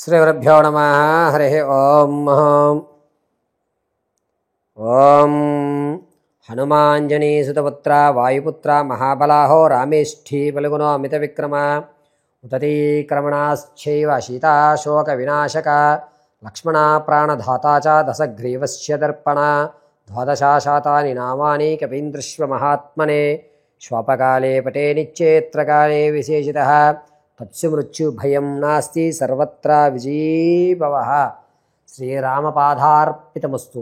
శ్రీగురుభ్యో నమః. హరి ఓం. ఓం హనుమాంజనీసుతపుత్ర వాయుపుత్ర మహాబలాహో రామేష్ఠీ బలగుణో అమిత విక్రమ ఉతతీక్రమణాశ్చైవ సీతాశోక వినాశక లక్ష్మణ ప్రాణధాతా చ దశగ్రీవస్య దర్పణ ద్వాదశాశాతాని నామాని కపీంద్రశ్వ మహాత్మనే శ్వాపకాలే పటే నిశ్చేత్రకాలే విశేషితః తత్సుమృత్యు భయం నాస్తి సర్వత్ర విజయీభవః. శ్రీరామపాదార్పితమస్తు.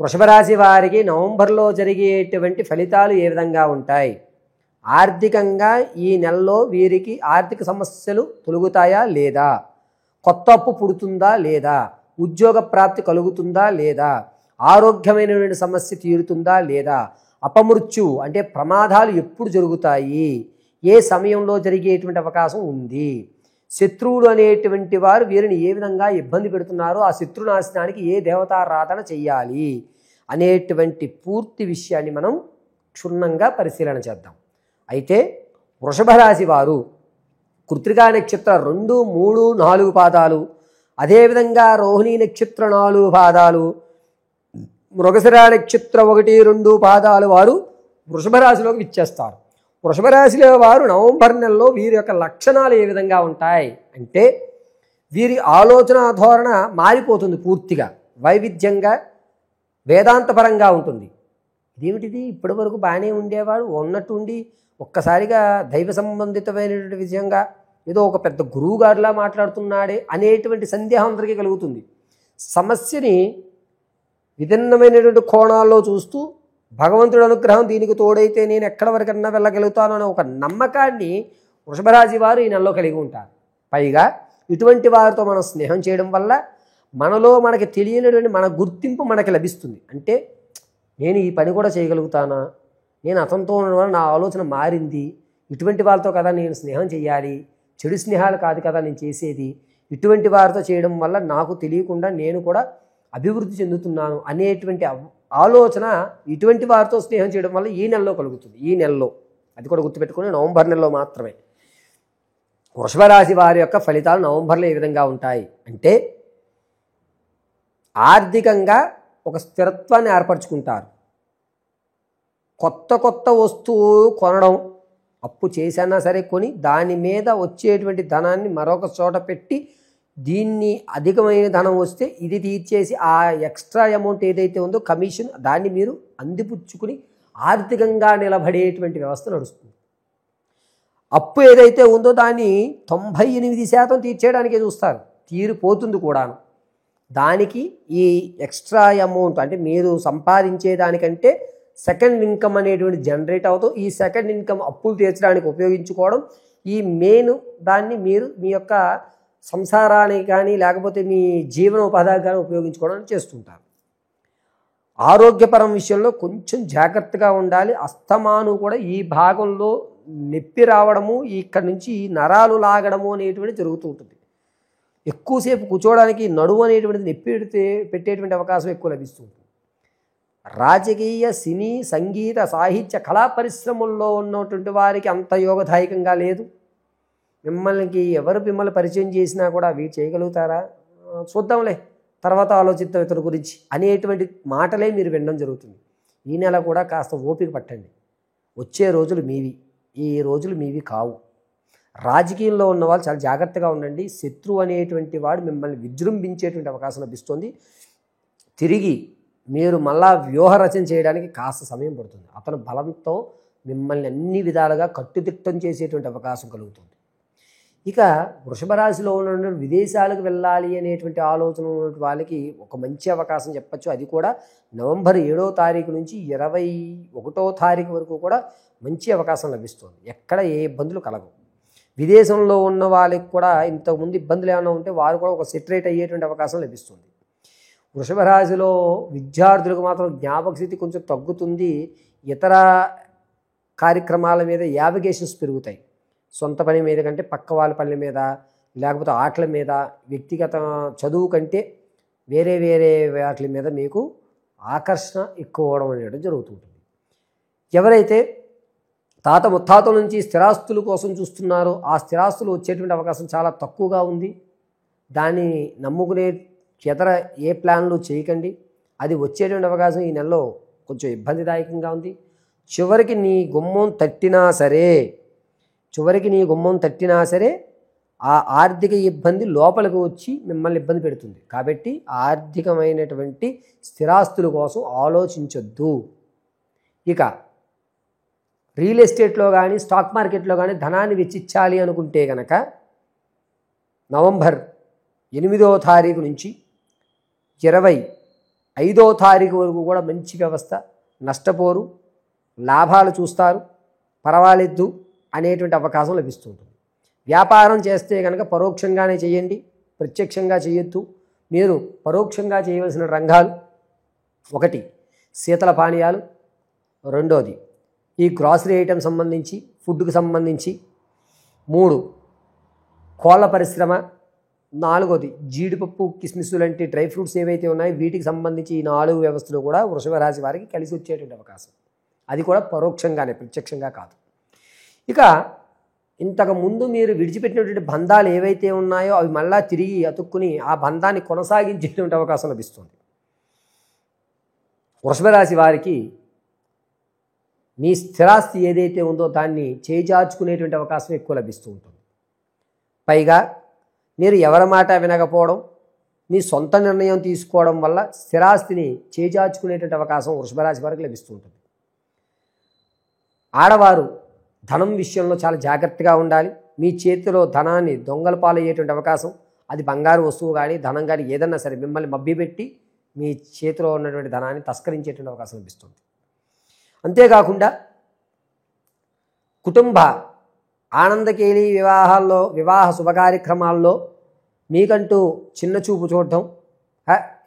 వృషభరాశి వారికి నవంబర్లో జరిగేటువంటి ఫలితాలు ఏ విధంగా ఉంటాయి? ఆర్థికంగా ఈ నెలలో వీరికి ఆర్థిక సమస్యలు తొలగుతాయా లేదా? కొత్త అప్పు పుడుతుందా లేదా? ఉద్యోగ ప్రాప్తి కలుగుతుందా లేదా? ఆరోగ్యమైనటువంటి సమస్య తీరుతుందా లేదా? అపమృత్యు అంటే ప్రమాదాలు ఎప్పుడు జరుగుతాయి? ఏ సమయంలో జరిగేటువంటి అవకాశం ఉంది? శత్రువులు అనేటువంటి వారు వీరిని ఏ విధంగా ఇబ్బంది పెడుతున్నారో ఆ శత్రునాశనానికి ఏ దేవతారాధన చెయ్యాలి అనేటువంటి పూర్తి విషయాన్ని మనం క్షుణ్ణంగా పరిశీలన చేద్దాం. అయితే వృషభ రాశి వారు కృత్తికా నక్షత్ర 2, 3, 4 పాదాలు, అదేవిధంగా రోహిణీ నక్షత్ర 4 పాదాలు, మృగశిర నక్షత్ర 1, 2 పాదాలు వారు వృషభ రాశిలోకి విచ్చేస్తారు. వృషభ రాశిలో వారు నవంబర్ నెలలో వీరి యొక్క లక్షణాలు ఏ విధంగా ఉంటాయి అంటే, వీరి ఆలోచన ధోరణ మారిపోతుంది, పూర్తిగా వైవిధ్యంగా వేదాంతపరంగా ఉంటుంది. ఇదేమిటిది, ఇప్పటి వరకు బాగానే ఉండేవాడు, ఉన్నట్టుండి ఒక్కసారిగా దైవ సంబంధితమైనటువంటి విషయంగా ఏదో ఒక పెద్ద గురువుగారిలా మాట్లాడుతున్నాడే అనేటువంటి సందేహం అందరికీ కలుగుతుంది. సమస్యని విభిన్నమైనటువంటి కోణాల్లో చూస్తూ భగవంతుడి అనుగ్రహం దీనికి తోడైతే నేను ఎక్కడి వరకన్నా వెళ్ళగలుగుతాను అనే ఒక నమ్మకాన్ని వృషభరాశి వారు ఈ నెలలో కలిగి ఉంటారు. పైగా ఇటువంటి వారితో మనం స్నేహం చేయడం వల్ల మనలో మనకి తెలియనటువంటి మన గుర్తింపు మనకి లభిస్తుంది. అంటే నేను ఈ పని కూడా చేయగలుగుతానా, నేను అతనితో ఉండడం వల్ల నా ఆలోచన మారింది, ఇటువంటి వాళ్ళతో కదా నేను స్నేహం చేయాలి, చెడు స్నేహాలు కాదు కదా నేను చేసేది, ఇటువంటి వారితో చేయడం వల్ల నాకు తెలియకుండా నేను కూడా అభివృద్ధి చెందుతున్నాను అనేటువంటి ఆలోచన ఇటువంటి వారితో స్నేహం చేయడం వల్ల ఈ నెలలో కలుగుతుంది. ఈ నెలలో, అది కూడా గుర్తుపెట్టుకుని, నవంబర్ నెలలో మాత్రమే. వృషభ రాశి వారి యొక్క ఫలితాలు నవంబర్లో ఏ విధంగా ఉంటాయి అంటే, ఆర్థికంగా ఒక స్థిరత్వాన్ని ఏర్పరచుకుంటారు. కొత్త కొత్త వస్తువు కొనడం, అప్పు చేసినా సరే కొని దాని మీద వచ్చేటువంటి ధనాన్ని మరొక చోట పెట్టి, దీన్ని అధికమైన ధనం వస్తే ఇది తీర్చేసి ఆ ఎక్స్ట్రా అమౌంట్ ఏదైతే ఉందో కమిషన్, దాన్ని మీరు అందిపుచ్చుకుని ఆర్థికంగా నిలబడేటువంటి వ్యవస్థ నడుస్తుంది. అప్పు ఏదైతే ఉందో దాన్ని 98% తీర్చేయడానికే చూస్తారు, తీరిపోతుంది కూడాను. దానికి ఈ ఎక్స్ట్రా అమౌంట్ అంటే మీరు సంపాదించే దానికంటే సెకండ్ ఇన్కమ్ అనేటువంటి జనరేట్ అవుతూ ఈ సెకండ్ ఇన్కమ్ అప్పులు తీర్చడానికి ఉపయోగించుకోవడం, ఈ మెయిన్ దాన్ని మీరు మీ యొక్క సంసారానికి కానీ లేకపోతే మీ జీవనోపాధికి కానీ ఉపయోగించుకోవడం చేస్తుంటారు. ఆరోగ్యపరం విషయంలో కొంచెం జాగ్రత్తగా ఉండాలి. అస్తమాను కూడా ఈ భాగంలో నొప్పి రావడము, ఇక్కడి నుంచి నరాలు లాగడము అనేటువంటి జరుగుతూ ఉంటుంది. ఎక్కువసేపు కూర్చోవడానికి నడుము అనేటువంటిది నొప్పి పెట్టేటువంటి అవకాశం ఎక్కువ లభిస్తూ ఉంటుంది. రాజకీయ, సినీ, సంగీత, సాహిత్య, కళా పరిశ్రమల్లో ఉన్నటువంటి వారికి అంత యోగదాయకంగా లేదు. మిమ్మల్ని పరిచయం చేసినా కూడా వీరు చేయగలుగుతారా, చూద్దాంలే తర్వాత ఆలోచిద్దాం ఇతని గురించి అనేటువంటి మాటలే మీరు వినడం జరుగుతుంది. ఈ నెల కూడా కాస్త ఓపిక పట్టండి. వచ్చే రోజులు మీవి, ఈ రోజులు మీవి కావు. రాజకీయంలో ఉన్న వాళ్ళు చాలా జాగ్రత్తగా ఉండండి. శత్రువు అనేటువంటి వాడు మిమ్మల్ని విజృంభించేటువంటి అవకాశం లభిస్తుంది. తిరిగి మీరు మళ్ళా వ్యూహ రచన చేయడానికి కాస్త సమయం పడుతుంది. అతను బలంతో మిమ్మల్ని అన్ని విధాలుగా కట్టుదిట్టం చేసేటువంటి అవకాశం కలుగుతుంది. ఇక వృషభ రాశిలో ఉన్న విదేశాలకు వెళ్ళాలి అనేటువంటి ఆలోచన ఉన్నటువంటి వాళ్ళకి ఒక మంచి అవకాశం చెప్పచ్చు. అది కూడా నవంబర్ 7వ తారీఖు నుంచి 21వ తారీఖు వరకు కూడా మంచి అవకాశం లభిస్తుంది. ఎక్కడ ఏ ఇబ్బందులు కలగవు. విదేశంలో ఉన్న వాళ్ళకి కూడా ఇంతకుముందు ఇబ్బందులు ఏమైనా ఉంటే వారు కూడా ఒక సెటరేట్ అయ్యేటువంటి అవకాశం లభిస్తుంది. వృషభ రాశిలో విద్యార్థులకు మాత్రం జ్ఞాపక స్థితి కొంచెం తగ్గుతుంది. ఇతర కార్యక్రమాల మీద యావిగేషన్స్ పెరుగుతాయి. సొంత పని మీద కంటే పక్క వాళ్ళ పని మీద, లేకపోతే ఆటల మీద, వ్యక్తిగత చదువు కంటే వేరే వేరే వాటి మీద మీకు ఆకర్షణ ఎక్కువ అవడం అనేది జరుగుతుంటుంది. ఎవరైతే తాత ముత్తాతల నుంచి స్థిరాస్తుల కోసం చూస్తున్నారో ఆ స్థిరాస్తులు వచ్చేటువంటి అవకాశం చాలా తక్కువగా ఉంది. దాన్ని నమ్ముకునే ఇతర ఏ ప్లాన్లు చేయకండి. అది వచ్చేటువంటి అవకాశం ఈ నెలలో కొంచెం ఇబ్బందిదాయకంగా ఉంది. చివరికి నీ గుమ్మం తట్టినా సరే ఆ ఆర్థిక ఇబ్బంది లోపలికి వచ్చి మిమ్మల్ని ఇబ్బంది పెడుతుంది. కాబట్టి ఆర్థికమైనటువంటి స్థిరాస్తుల కోసం ఆలోచించొద్దు. ఇక రియల్ ఎస్టేట్లో కానీ స్టాక్ మార్కెట్లో కానీ ధనాన్ని వెచ్చించాలి అనుకుంటే కనుక నవంబర్ 8వ తారీఖు నుంచి 25వ తారీఖు వరకు కూడా మంచి వ్యవస్థ. నష్టపోరు, లాభాలు చూస్తారు, పర్వాలేదు అనేటువంటి అవకాశం లభిస్తుంది. వ్యాపారం చేస్తే కనుక పరోక్షంగానే చేయండి, ప్రత్యక్షంగా చేయొద్దు. మీరు పరోక్షంగా చేయవలసిన రంగాలు: 1 శీతల పానీయాలు, 2 ఈ గ్రాసరీ ఐటమ్ సంబంధించి ఫుడ్కి సంబంధించి, 3 కోళ్ళ పరిశ్రమ, 4 జీడిపప్పు కిస్మిస్ లాంటి డ్రై ఫ్రూట్స్ ఏవైతే ఉన్నాయో వీటికి సంబంధించి ఈ 4 వ్యవస్థలు కూడా వృషభ రాశి వారికి కలిసి వచ్చేటువంటి అవకాశం. అది కూడా పరోక్షంగానే, ప్రత్యక్షంగా కాదు. ఇక ఇంతకుముందు మీరు విడిచిపెట్టినటువంటి బంధాలు ఏవైతే ఉన్నాయో అవి మళ్ళా తిరిగి అతుక్కుని ఆ బంధాన్ని కొనసాగించేటువంటి అవకాశం లభిస్తుంది. వృషభ రాశి వారికి మీ స్థిరాస్తి ఏదైతే ఉందో దాన్ని చేజార్చుకునేటువంటి అవకాశం ఎక్కువ లభిస్తూ ఉంటుంది. పైగా మీరు ఎవరి మాట వినకపోవడం, మీ సొంత నిర్ణయం తీసుకోవడం వల్ల స్థిరాస్తిని చేజార్చుకునేటువంటి అవకాశం వృషభ రాశి వారికి లభిస్తూ ఉంటుంది. ఆడవారు ధనం విషయంలో చాలా జాగ్రత్తగా ఉండాలి. మీ చేతిలో ధనాన్ని దొంగల పాలయ్యేటువంటి అవకాశం, అది బంగారు వస్తువు కానీ ధనం కానీ ఏదన్నా సరే మిమ్మల్ని మభ్యపెట్టి మీ చేతిలో ఉన్నటువంటి ధనాన్ని తస్కరించేటువంటి అవకాశం లభిస్తుంది. అంతేకాకుండా కుటుంబ ఆనందకేళి వివాహ శుభకార్యక్రమాల్లో మీకంటూ చిన్న చూపు చూడటం,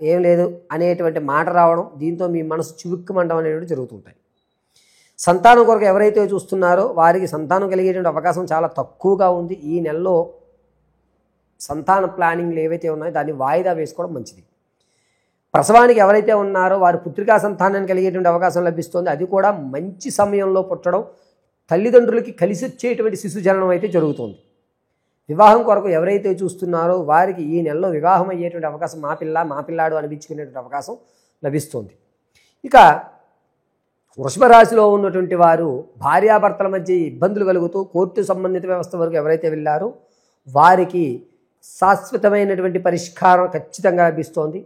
ఏం లేదు అనేటువంటి మాట రావడం, దీంతో మీ మనసు చివుక్కుమండం అనేటువంటి జరుగుతుంటాయి. సంతానం కొరకు ఎవరైతే చూస్తున్నారో వారికి సంతానం కలిగేటువంటి అవకాశం చాలా తక్కువగా ఉంది. ఈ నెలలో సంతాన ప్లానింగ్లు ఏవైతే ఉన్నాయో దాన్ని వాయిదా వేసుకోవడం మంచిది. ప్రసవానికి ఎవరైతే ఉన్నారో వారు పుత్రికా సంతానాన్ని కలిగేటువంటి అవకాశం లభిస్తుంది. అది కూడా మంచి సమయంలో పుట్టడం, తల్లిదండ్రులకి కలిసి వచ్చేటువంటి శిశు జననం అయితే జరుగుతుంది. వివాహం కొరకు ఎవరైతే చూస్తున్నారో వారికి ఈ నెలలో వివాహం అయ్యేటువంటి అవకాశం, మా పిల్లాడు అనిపించుకునేటువంటి అవకాశం లభిస్తుంది. ఇక వృషభ రాశిలో ఉన్నటువంటి వారు భార్యాభర్తల మధ్య ఇబ్బందులు కలుగుతూ కోర్టు సంబంధిత వ్యవస్థ వరకు ఎవరైతే వెళ్ళారో వారికి శాశ్వతమైనటువంటి పరిష్కారం ఖచ్చితంగా లభిస్తోంది.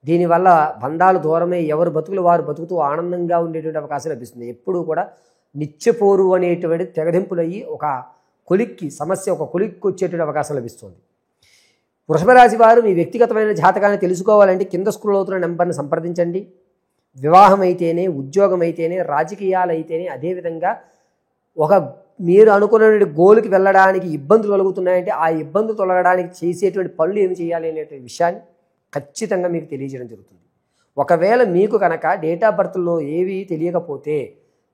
దీనివల్ల బంధాలు దూరమై ఎవరు బతుకులు వారు బతుకుతూ ఆనందంగా ఉండేటువంటి అవకాశం లభిస్తుంది. ఎప్పుడూ కూడా నిత్యపోరు అనేటువంటి తెగదింపులయ్యి ఒక కొలిక్కి వచ్చేటువంటి అవకాశం లభిస్తుంది. వృషభ రాశి వారు మీ వ్యక్తిగతమైన జాతకాన్ని తెలుసుకోవాలంటే కింద స్క్రోల్ అవుతున్న నెంబర్ని సంప్రదించండి. వివాహం అయితేనే, ఉద్యోగం అయితేనే, రాజకీయాలు అయితేనే, అదేవిధంగా మీరు అనుకున్న గోల్కి వెళ్ళడానికి ఇబ్బందులు కలుగుతున్నాయంటే ఆ ఇబ్బందులు తొలగడానికి చేసేటువంటి పనులు ఏమి చేయాలి అనేటువంటి విషయాన్ని ఖచ్చితంగా మీకు తెలియజేయడం జరుగుతుంది. ఒకవేళ మీకు కనుక డేట్ ఆఫ్ బర్త్లో ఏవి తెలియకపోతే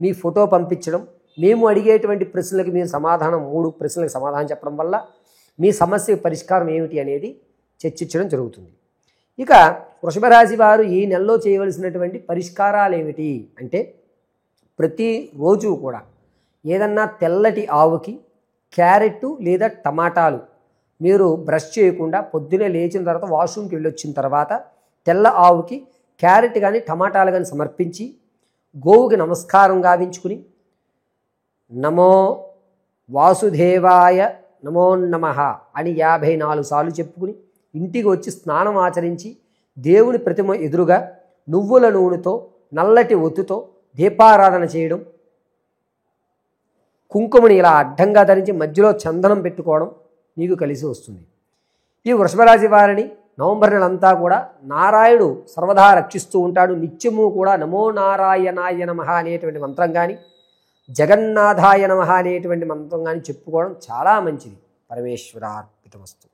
మీ ఫోటో పంపించడం, మేము అడిగేటువంటి ప్రశ్నలకు మీరు 3 ప్రశ్నలకు సమాధానం చెప్పడం వల్ల మీ సమస్య పరిష్కారం ఏమిటి అనేది చర్చించడం జరుగుతుంది. ఇక వృషభ రాశి వారు ఈ నెలలో చేయవలసినటువంటి పరిష్కారాలు ఏమిటి అంటే, ప్రతిరోజు కూడా ఏదన్నా తెల్లటి ఆవుకి క్యారెట్ లేదా టమాటాలు మీరు బ్రష్ చేయకుండా పొద్దునే లేచిన తర్వాత వాష్రూమ్కి వెళ్ళొచ్చిన తర్వాత తెల్ల ఆవుకి క్యారెట్ కానీ టమాటాలు కానీ సమర్పించి గోవుకి నమస్కారం గావించుకుని నమో వాసుదేవాయ నమో నమః అని 54 సార్లు చెప్పుకుని ఇంటికి వచ్చి స్నానం ఆచరించి దేవుని ప్రతిమ ఎదురుగా నువ్వుల నూనెతో నల్లటి ఒత్తుతో దీపారాధన చేయడం, కుంకుమని ఇలా అడ్డంగా ధరించి మధ్యలో చందనం పెట్టుకోవడం మీకు కలిసి వస్తుంది. ఈ వృషభ రాశి వారిని నవంబర్ నెలంతా కూడా నారాయణుడు సర్వదా రక్షిస్తూ ఉంటాడు. నిత్యము కూడా నమో నారాయణాయ నమః అనేటువంటి మంత్రం కానీ, జగన్నాథాయ నమః అనేటువంటి మంత్రం కానీ చెప్పుకోవడం చాలా మంచిది. పరమేశ్వరార్పితమస్తు.